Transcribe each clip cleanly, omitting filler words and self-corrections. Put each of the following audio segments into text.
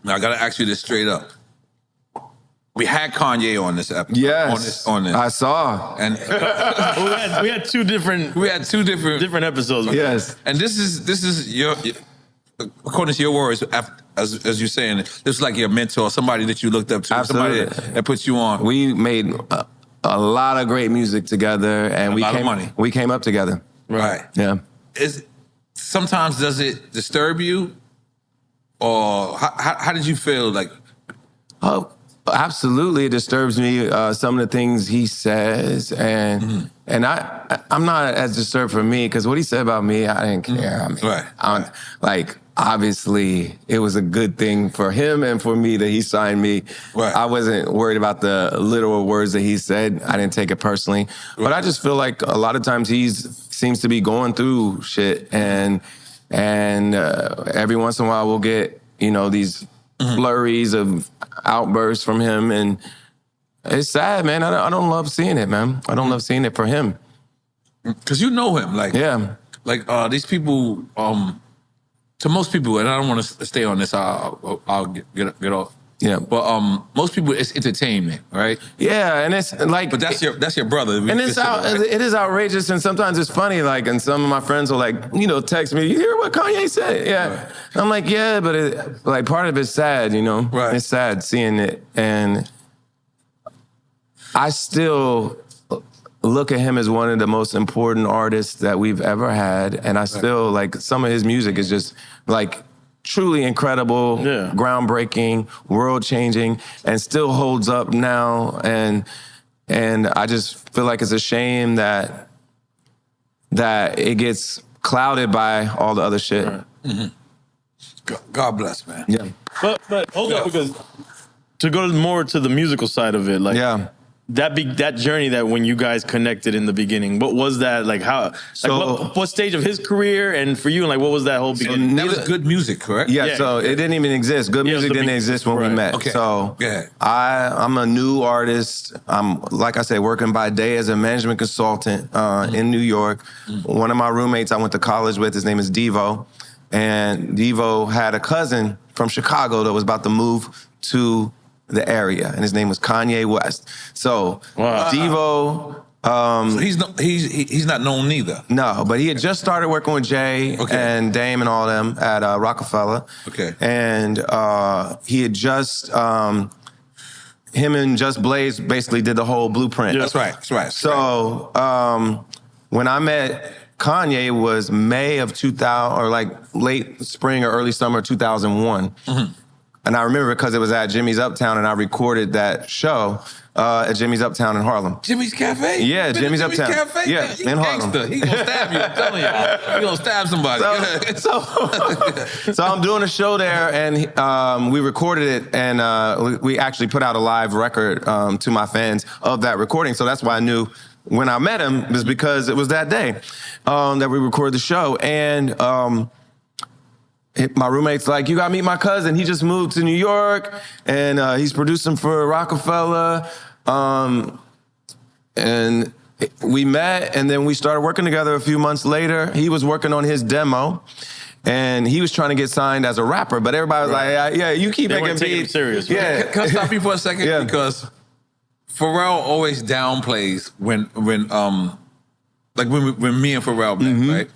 Now I gotta ask you this straight up. We had Kanye on this episode. Yes, on this. I saw. And we had two different episodes. Yes. And this is your, according to your words, as you're saying, this is like your mentor, somebody that you looked up to, Absolutely. somebody that puts you on. We made a lot of great music together, and we came up together. Right. Yeah. Sometimes does it disturb you, or how did you feel? Like, oh, absolutely, it disturbs me. Some of the things he says, and I'm not as disturbed for me because what he said about me, I didn't care. I mean, like obviously, it was a good thing for him and for me that he signed me. Right. I wasn't worried about the literal words that he said. I didn't take it personally, but I just feel like a lot of times he seems to be going through shit, and every once in a while we'll get these flurries of outbursts from him, and it's sad, man. I don't love seeing it, man. I don't love seeing it for him. Because you know him, like, yeah, like these people. To most people, and I don't want to stay on this. I'll get off. Yeah, but most people, it's entertainment, right? Yeah, and it's like, but that's your brother, and it is outrageous, and sometimes it's funny. Like, and some of my friends will text me, "You hear what Kanye said?" Yeah, right. I'm like, yeah, but part of it's sad, Right. It's sad seeing it, and I still look at him as one of the most important artists that we've ever had, and I still some of his music is just truly incredible, groundbreaking, world-changing, and still holds up now. And I just feel like it's a shame that it gets clouded by all the other shit. Right. Mm-hmm. God bless, man. Yeah. But hold up, because to go more to the musical side of it, that journey that when you guys connected in the beginning, what was that like? How? What stage of his career and for you, and what was that whole beginning? That was good music, correct? Yeah. So it didn't even exist. Good music didn't exist when we met. Okay. So I'm a new artist. I'm, like I said, working by day as a management consultant in New York. One of my roommates I went to college with, his name is Devo, and Devo had a cousin from Chicago that was about to move to the area, and his name was Kanye West. So Devo, so he's not known neither. No, but he had just started working with Jay and Dame and all them at Rockefeller. Okay, and he had just him and Just Blaze basically did the whole blueprint. Yeah. That's right. So when I met Kanye, it was May of 2000, or late spring or early summer 2001. Mm-hmm. And I remember because it was at Jimmy's Uptown, and I recorded that show at Jimmy's Uptown in Harlem. Jimmy's Cafe? Yeah, Jimmy's Uptown. Cafe? Yeah, in Harlem. He gonna stab you, I'm telling you. He gonna stab somebody. So I'm doing a show there, and we recorded it, and we actually put out a live record to my fans of that recording. So that's why I knew when I met him, was because it was that day that we recorded the show. And my roommate's like, you gotta meet my cousin. He just moved to New York, and he's producing for Rockefeller. And we met, and then we started working together a few months later. He was working on his demo, and he was trying to get signed as a rapper, but everybody was like, yeah, you keep making beats. Serious. Yeah. Can I stop you for a second? Yeah. Because Pharrell always downplays when me and Pharrell met, right?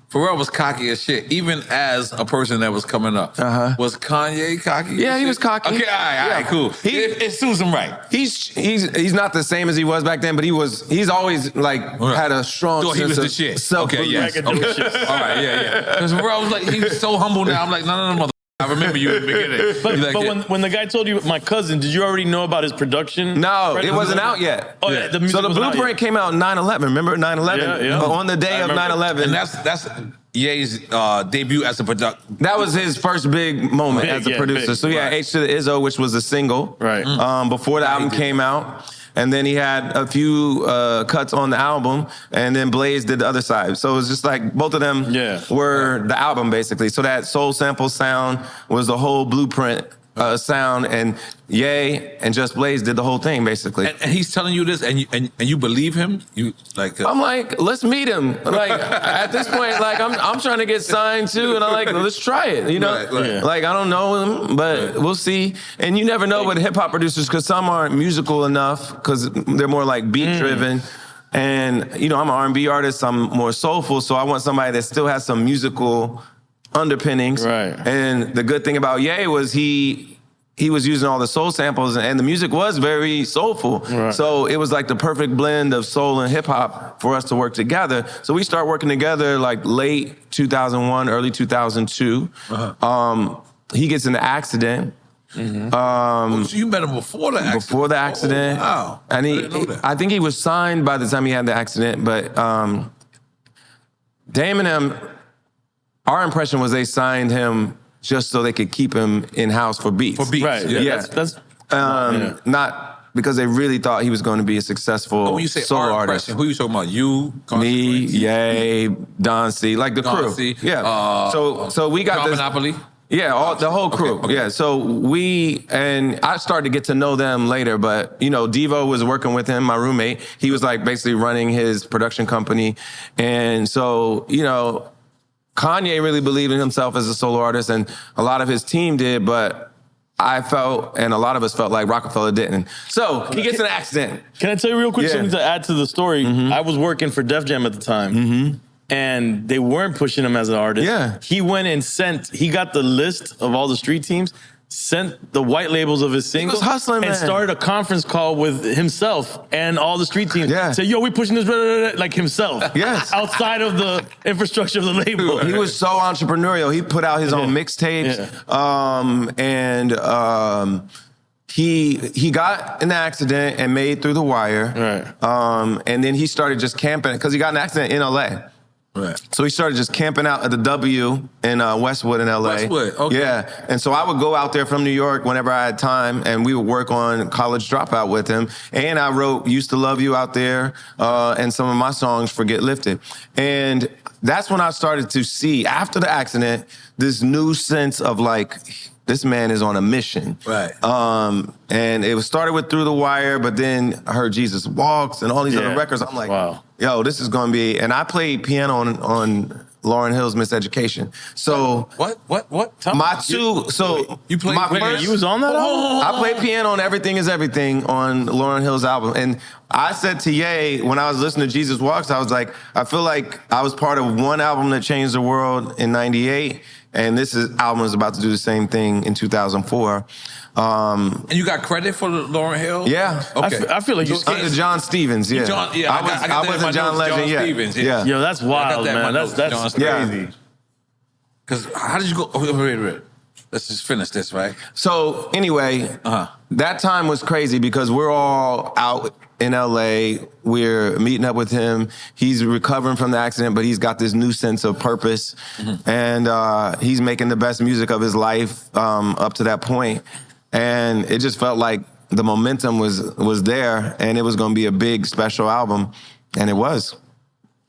Pharrell was cocky as shit, even as a person that was coming up. Was Kanye cocky? Yeah, he was cocky. Okay, all right, cool. It suits him right. He's not the same as he was back then, but he's always had a strong sense he was of the shit. self-belief. Okay, yes. Okay. All right, yeah. Because Pharrell was he was so humble now. I'm like, no, mother. I remember you in the beginning. But when the guy told you my cousin, did you already know about his production? No, it wasn't out yet. Oh, yeah. So the blueprint came out 9/11. Remember 9/11? Yeah. On the day of 9/11. And that's Ye's debut as a producer. That was his first big moment as a producer. Big. So he had H to the Izzo, which was a single. Right. Before the album came out. And then he had a few cuts on the album, and then Blaze did the other side. So it was just both of them were the album, basically. So that soul sample sound was the whole blueprint sound, and Ye and Just Blaze did the whole thing basically. And he's telling you this, and you believe him? You like? I'm like, let's meet him. Like at this point, like I'm trying to get signed too, and I'm like, let's try it. You know, like I don't know him, but we'll see. And you never know with hip hop producers because some aren't musical enough because they're more like beat driven. And you know, I'm an R&B artist. I'm more soulful, so I want somebody that still has some musical underpinnings. Right. And the good thing about Ye was he was using all the soul samples, and the music was very soulful. Right. So it was like the perfect blend of soul and hip hop for us to work together. So we started working together like late 2001, early 2002. He gets in an accident. So you met him before the accident? Before the accident. Oh, wow. And I didn't know that. I think he was signed by the time he had the accident, but Dame and him, our impression was they signed him just so they could keep him in-house for beats. For beats. Right. Yeah. That's Not because they really thought he was going to be a successful When you say solo our artist. impression, who you talking about? You, Me, Ye, Don C, like the Don crew. C. Yeah. So we got this. Monopoly. Yeah, the whole crew. Okay. Yeah, so I started to get to know them later, but, you know, Devo was working with him, my roommate. He was like basically running his production company. And so, you know, Kanye really believed in himself as a solo artist, and a lot of his team did, but I felt, and a lot of us felt like Rockefeller didn't. So he gets in an accident. Can I tell you real quick Yeah. something to add to the story? I was working for Def Jam at the time. And they weren't pushing him as an artist. Yeah. He went and he got the list of all the street teams, sent the white labels of his singles, hustling, and man. started a conference call with himself and all the street teams. Yeah. Said, yo, we pushing this, blah, blah, blah, like himself. Yes. Outside of the infrastructure of the label. He was so entrepreneurial. He put out his own mixtapes. He got in an accident and made Through the Wire. Right. And then he started just camping because he got in an accident in LA. Right. So he started just camping out at the W in Westwood in LA. Westwood, okay. Yeah. And so I would go out there from New York whenever I had time, and we would work on College Dropout with him. And I wrote Used to Love You out there and some of my songs for Get Lifted. And that's when I started to see, after the accident, this new sense of like, this man is on a mission. Right. And it was started with Through the Wire, but then I heard Jesus Walks and all these other records. I'm like, wow. Yo, this is going to be, and I played piano on Lauryn Hill's Miseducation. So What? Tell my me. two, so You played my piano? first, You was on that album? I played piano on Everything Is Everything on Lauryn Hill's album. And I said to Ye, when I was listening to Jesus Walks, I was like, I feel like I was part of one album that changed the world in 98. And this album is about to do the same thing in 2004. And you got credit for Lauryn Hill? Yeah. Okay. I feel like you Under John Stevens, yeah. I wasn't John Legend yet. Stevens, yeah. Yo, that's wild, man. That's crazy. Because how did you go? Oh, wait. Let's just finish this, right? So anyway, that time was crazy because we're all out in LA. We're meeting up with him. He's recovering from the accident, but he's got this new sense of purpose. And he's making the best music of his life up to that point. And it just felt like the momentum was there, and it was going to be a big, special album. And it was.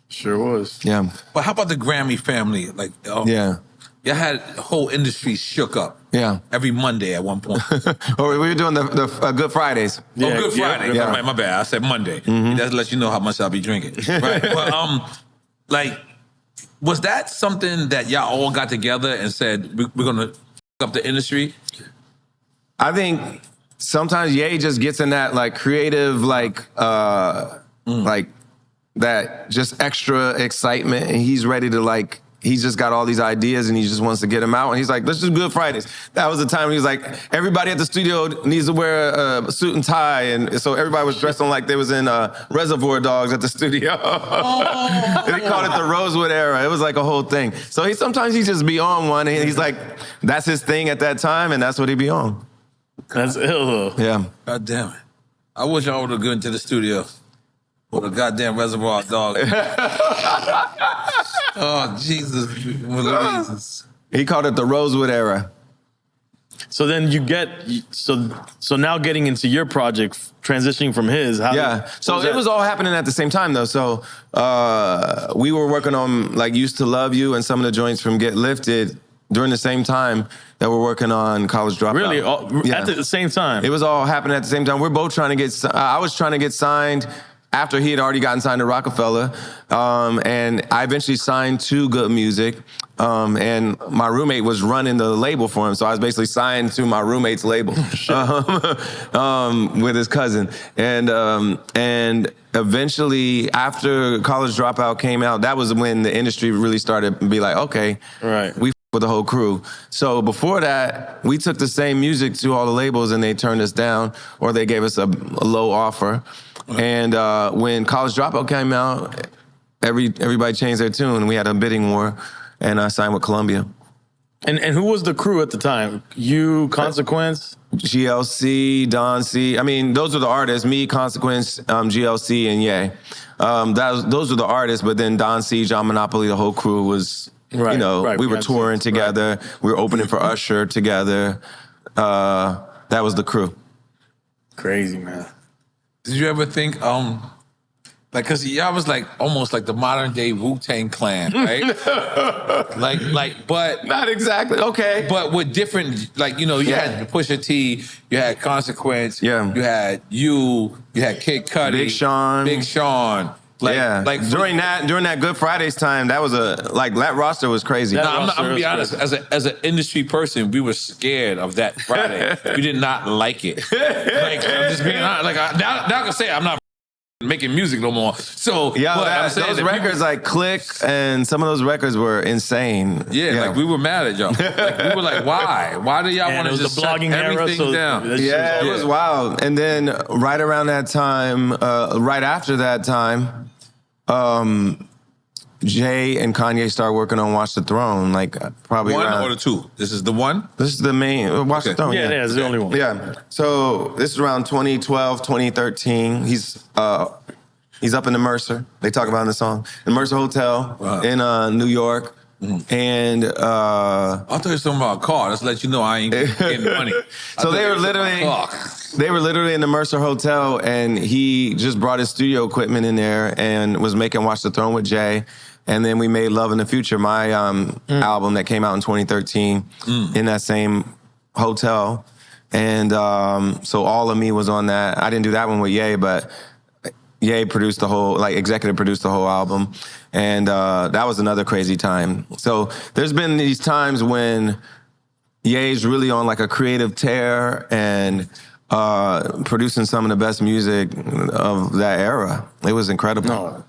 Sure was. Yeah. But how about the Grammy family? Like, Yeah. you had the whole industry shook up. Yeah. Every Monday at one point. Oh, we were doing the Good Fridays. Oh, Good Friday. yeah. Right, my bad. I said Monday. That lets you know how much I'll be drinking. Right. But like, was that something that y'all all got together and said we're gonna f up the industry? I think sometimes Ye just gets in that like creative like that just extra excitement, and he's ready to like. He's just got all these ideas and he just wants to get them out. And he's like, let's do Good Fridays. That was the time he was like, everybody at the studio needs to wear a suit and tie. And so everybody was dressing like they was in Reservoir Dogs at the studio. They called it the Rosewood era. It was like a whole thing. So sometimes he just be on one, and he's like, that's his thing at that time, and that's what he be on. That's ill. Yeah. God damn it. I wish I would have gone to the studio with a goddamn Reservoir Dog. Oh, Jesus. He called it the Rosewood era. So then you get so now getting into your project, transitioning from his. So it was all happening at the same time though. So we were working on like Used to Love You and some of the joints from Get Lifted during the same time that we're working on College Dropout. Really? At the same time? It was all happening at the same time. We're both trying to get, I was trying to get signed after he had already gotten signed to Rockefeller. And I eventually signed to Good Music. And my roommate was running the label for him. So I was basically signed to my roommate's label with his cousin. And eventually, after College Dropout came out, that was when the industry really started to be like, okay, we with the whole crew. So before that, we took the same music to all the labels and they turned us down or they gave us a low offer. And when College Dropout came out, everybody changed their tune. We had a bidding war and I signed with Columbia. And who was the crew at the time? You, Consequence? GLC, Don C. I mean, those were the artists. Me, Consequence, GLC, and Ye. Those were the artists, but then Don C, John Monopoly, the whole crew was... we were touring together. We were opening for Usher together. That was the crew. Crazy, man. Did you ever think, like, cause y'all was like almost like the modern day Wu-Tang Clan, right? but not exactly. Okay, but with different, like, you know, you had Pusha T, you had Consequence, you had you had Kid Cudi, Big Sean. Like during that Good Fridays time, that was that roster was crazy. I'm gonna be honest. As an industry person, we were scared of that Friday. We did not like it. Like, I'm just being honest. Like now I can say I'm not making music no more. So those records like Click and some of those records were insane. Like we were mad at y'all. Like, we were like, why? Why do y'all want to just shut everything down? It was wild. And then right around that time, right after that time. Jay and Kanye started working on Watch the Throne, like probably one or the two. This is the one? This is the main, Watch the Throne. Yeah, it's the only one. Yeah. So this is around 2012, 2013. He's up in the Mercer. They talk about it in the song. The Mercer Hotel in New York. And I thought you were talking about a car. Let's let you know I ain't getting money. So they were literally in the Mercer Hotel, and he just brought his studio equipment in there and was making Watch the Throne with Jay. And then we made Love in the Future, my album that came out in 2013 in that same hotel. And so All of Me was on that. I didn't do that one with Ye, but Ye produced the whole, executive produced the whole album. And that was another crazy time. So there's been these times when Ye's really on a creative tear and producing some of the best music of that era. It was incredible. No,